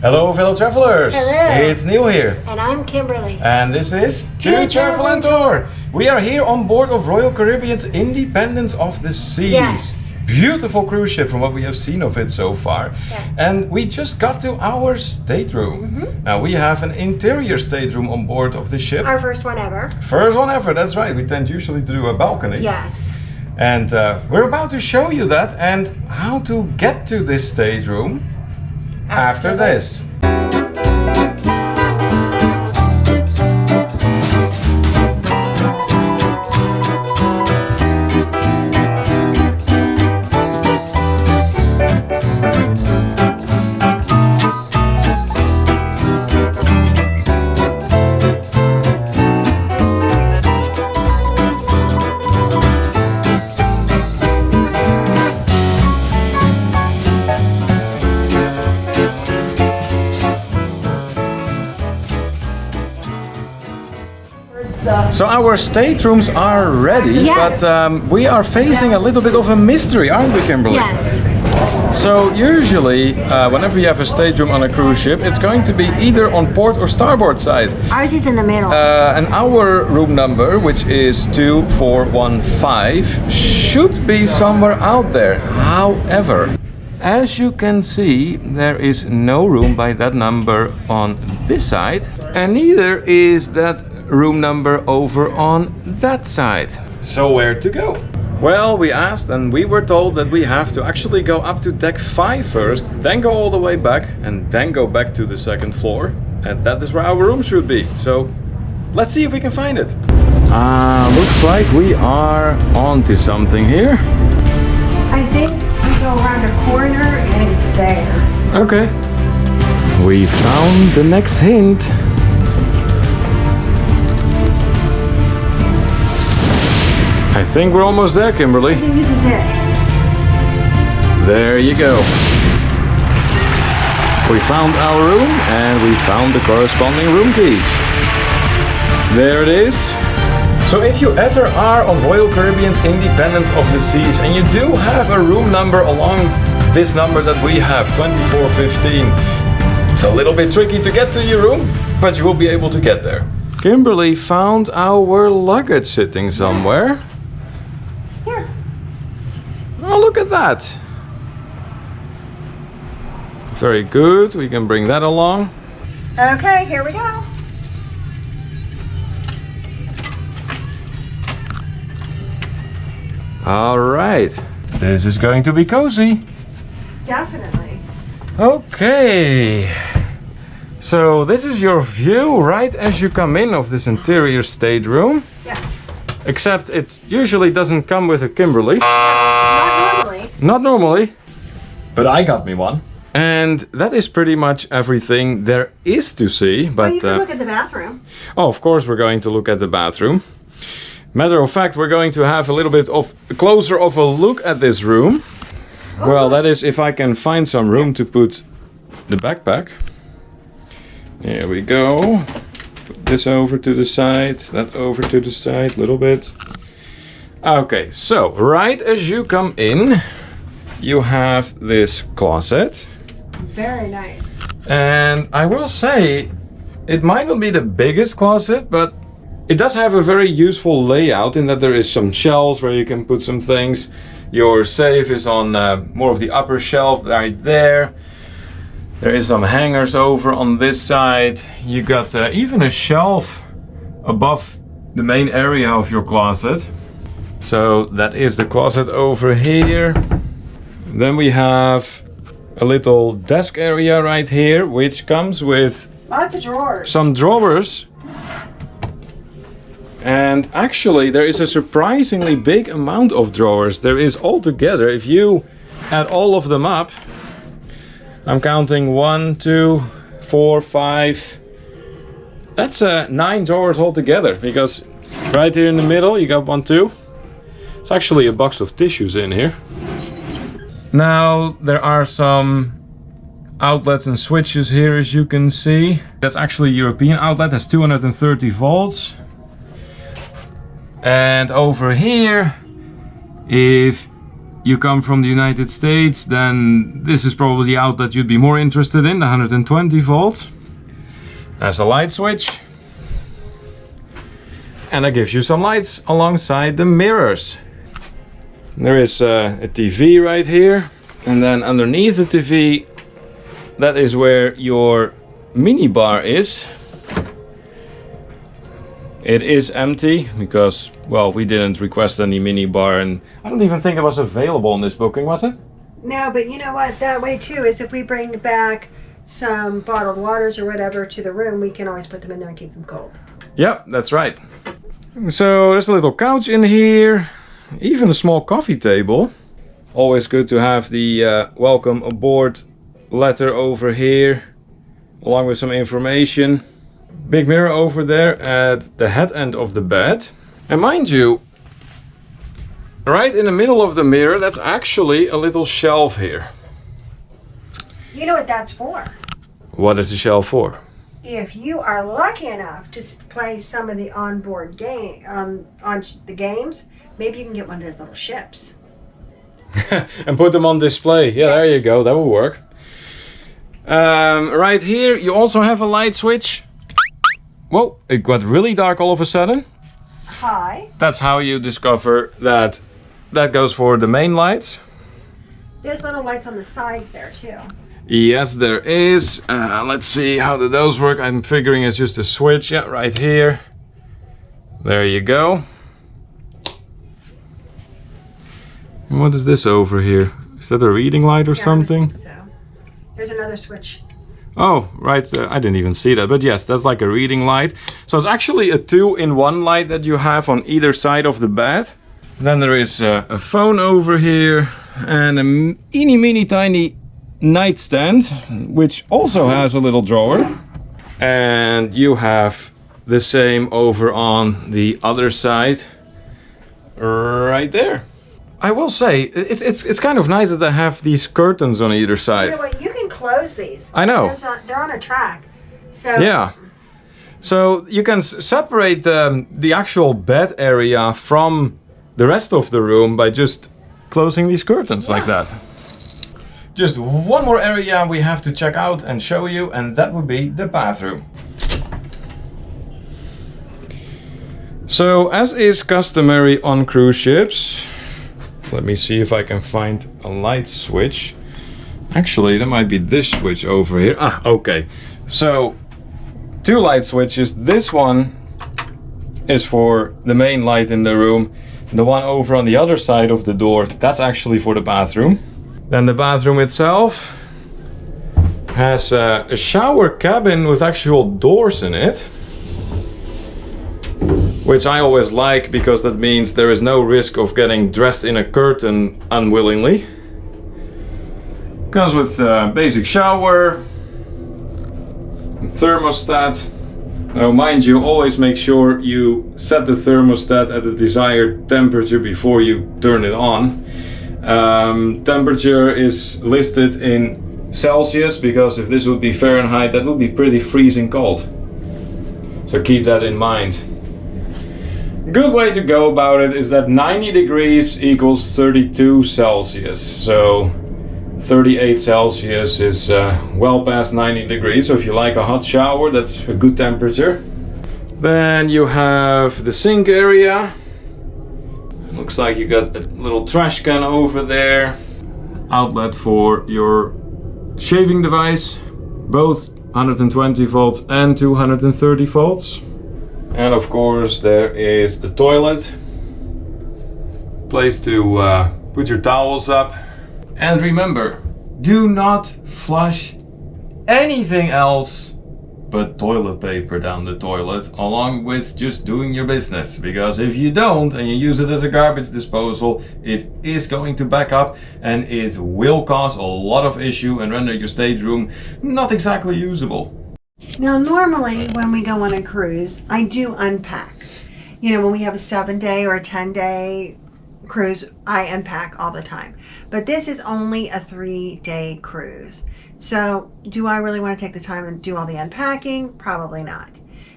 Hello fellow travelers! Hello! It's Neil here. And I'm Kimberly. And this is To Travel and Tour. We are here on board of Royal Caribbean's Independence of the Seas. Yes. Beautiful cruise ship from what we have seen of it so far. Yes. And we just got to our stateroom. Now we have an interior stateroom on board of the ship. Our first one ever. First one ever, that's right. We tend usually to do a balcony. Yes. And we're about to show you that and how to get to this stateroom after this. So our staterooms are ready, Yes. but we are facing a little bit of a mystery, aren't we, Kimberly? Yes. So usually, whenever you have a stateroom on a cruise ship, it's going to be either on port or starboard side. Ours is in the middle. And our room number, which is 2415, should be somewhere out there. However, as you can see, there is no room by that number on this side, and neither is that room number over on that side. So where to go? Well, we asked and we were told that we have to actually go up to deck 5 first, then go all the way back and then go back to the second floor. And that is where our room should be. So let's see if we can find it. Looks like we are onto something here. I think we go around a corner and it's there. Okay. We found the next hint. I think we're almost there, Kimberly. I think this is it. There you go. We found our room and we found the corresponding room keys. There it is. So if you ever are on Royal Caribbean's Independence of the Seas and you do have a room number along this number that we have, 2415, it's a little bit tricky to get to your room, but you will be able to get there. Kimberly found our luggage sitting somewhere. Here. Oh, look at that. Very good. We can bring that along. Okay, here we go. All right. This is going to be cozy. Definitely. Okay. So this is your view right as you come in of this interior stateroom. Yes. Except it usually doesn't come with a Kimberly. Not normally. Not normally. But I got me one. And that is pretty much everything there is to see. But Well, you can look at the bathroom. oh, of course we're going to look at the bathroom. Matter of fact, we're going to have a little bit of closer of a look at this room. Well, that is if I can find some room to put the backpack. Here we go. Put this over to the side, that over to the side, a little bit. Okay, so right as you come in, you have this closet. Very nice. And I will say, it might not be the biggest closet, but it does have a very useful layout in that there is some shelves where you can put some things. Your safe is on more of the upper shelf right there. There is some hangers over on this side. You got even a shelf above the main area of your closet. So that is the closet over here. Then we have a little desk area right here, which comes with Lots of drawers. some drawers. And actually there is a surprisingly big amount of drawers. There is altogether, if you add all of them up, I'm counting 1, 2, 4, 5. That's 9 drawers altogether, because right here in the middle you got 1, 2. It's actually a box of tissues in here. Now there are some outlets and switches here, as you can see. That's actually a European outlet, has 230 volts. And over here, if you come from the United States, then this is probably the outlet you'd be more interested in, the 120 volt. There's a light switch. And that gives you some lights alongside the mirrors. There is a TV right here. And then underneath the TV, that is where your mini bar is. It is empty because, well, we didn't request any mini bar, and I don't even think it was available in this booking, was it? No, but you know what? That way too is if we bring back some bottled waters or whatever to the room, we can always put them in there and keep them cold. Yep, that's right. So there's a little couch in here, even a small coffee table. Always good to have the welcome aboard letter over here, along with some information. Big mirror over there at the head end of the bed. And mind you, right in the middle of the mirror, that's actually a little shelf here. You know what that's for? What is the shelf for? If you are lucky enough to play some of the onboard game on the games, maybe you can get one of those little ships. And put them on display. Yeah, yes. There you go. That will work. Right here, you also have a light switch. Whoa, it got really dark all of a sudden. Hi. That's how you discover that that goes for the main lights. There's little lights on the sides there too. Yes, there is. Let's see, how do those work? I'm figuring it's just a switch. Yeah, right here. There you go. And what is this over here? Is that a reading light or something? I think so. There's another switch. Oh, right. I didn't even see that. But yes, that's like a reading light. So it's actually a 2-in-1 light that you have on either side of the bed. Then there is a phone over here and a mini tiny nightstand, which also has a little drawer. And you have the same over on the other side, right there. I will say, it's kind of nice that they have these curtains on either side. You know what? You can close these. I know. They're on a track. So yeah. So you can separate the actual bed area from the rest of the room by just closing these curtains like that. Just one more area we have to check out and show you, and that would be the bathroom. So, as is customary on cruise ships, let me see if I can find a light switch. Actually, there might be this switch over here. Ah, okay. So, 2 light switches. This one is for the main light in the room. The one over on the other side of the door, that's actually for the bathroom. Then the bathroom itself has a shower cabin with actual doors in it, which I always like because that means there is no risk of getting dressed in a curtain unwillingly. Comes with a basic shower, thermostat. Now mind you, always make sure you set the thermostat at the desired temperature before you turn it on. Temperature is listed in Celsius because if this would be Fahrenheit, that would be pretty freezing cold. So keep that in mind. Good way to go about it is that 90 degrees equals 32 Celsius. So 38 Celsius is well past 90 degrees. So if you like a hot shower, that's a good temperature. Then you have the sink area. Looks like you got a little trash can over there. Outlet for your shaving device. Both 120 volts and 230 volts. And of course there is the toilet. Place to put your towels up. And remember, do not flush anything else but toilet paper down the toilet, along with just doing your business. Because if you don't and you use it as a garbage disposal, it is going to back up and it will cause a lot of issue and render your stateroom not exactly usable. Now, normally when we go on a cruise, I do unpack. You know, when we have a 7-day or a 10-day cruise, I unpack all the time. But this is only a 3-day cruise. So do I really want to take the time and do all the unpacking? Probably not.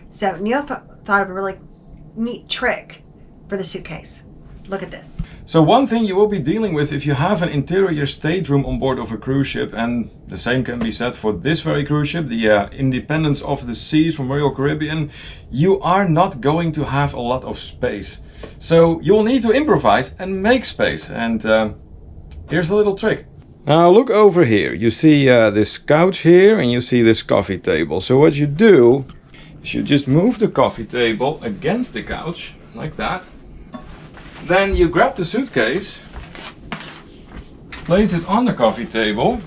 So Neil thought of a really neat trick for the suitcase. Look at this. So one thing you will be dealing with if you have an interior stateroom on board of a cruise ship, and the same can be said for this very cruise ship, the Independence of the Seas from Royal Caribbean, you are not going to have a lot of space. So you'll need to improvise and make space, and here's a little trick. Now look over here, you see this couch here and you see this coffee table. So what you do is you just move the coffee table against the couch, like that. Then you grab the suitcase, place it on the coffee table,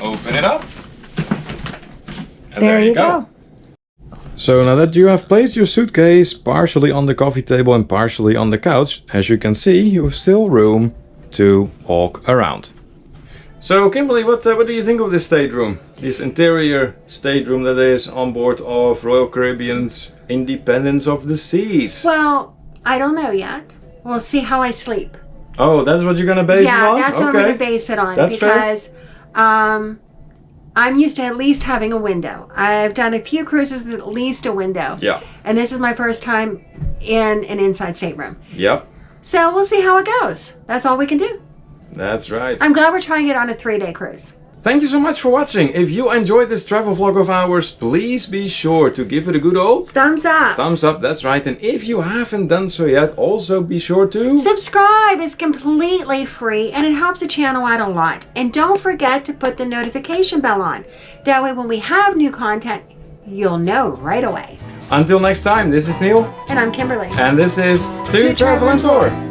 open it up, and there you go. So now that you have placed your suitcase partially on the coffee table and partially on the couch, as you can see, you have still room to walk around. So Kimberly, what do you think of this stateroom? This interior stateroom that is on board of Royal Caribbean's Independence of the Seas? Well, I don't know yet. We'll see how I sleep. Oh, that's what you're gonna base it on? Yeah, that's what I'm gonna base it on. That's because I'm used to at least having a window. I've done a few cruises with at least a window. Yeah. And this is my first time in an inside stateroom. Yep. So we'll see how it goes. That's all we can do. That's right. I'm glad we're trying it on a 3-day cruise. Thank you so much for watching. If you enjoyed this travel vlog of ours, please be sure to give it a good old thumbs up. Thumbs up, that's right. And if you haven't done so yet, also be sure to subscribe. It's completely free and it helps the channel out a lot. And don't forget to put the notification bell on. That way when we have new content, you'll know right away. Until next time, this is Neil. And I'm Kimberly. And this is To Travel and Tour.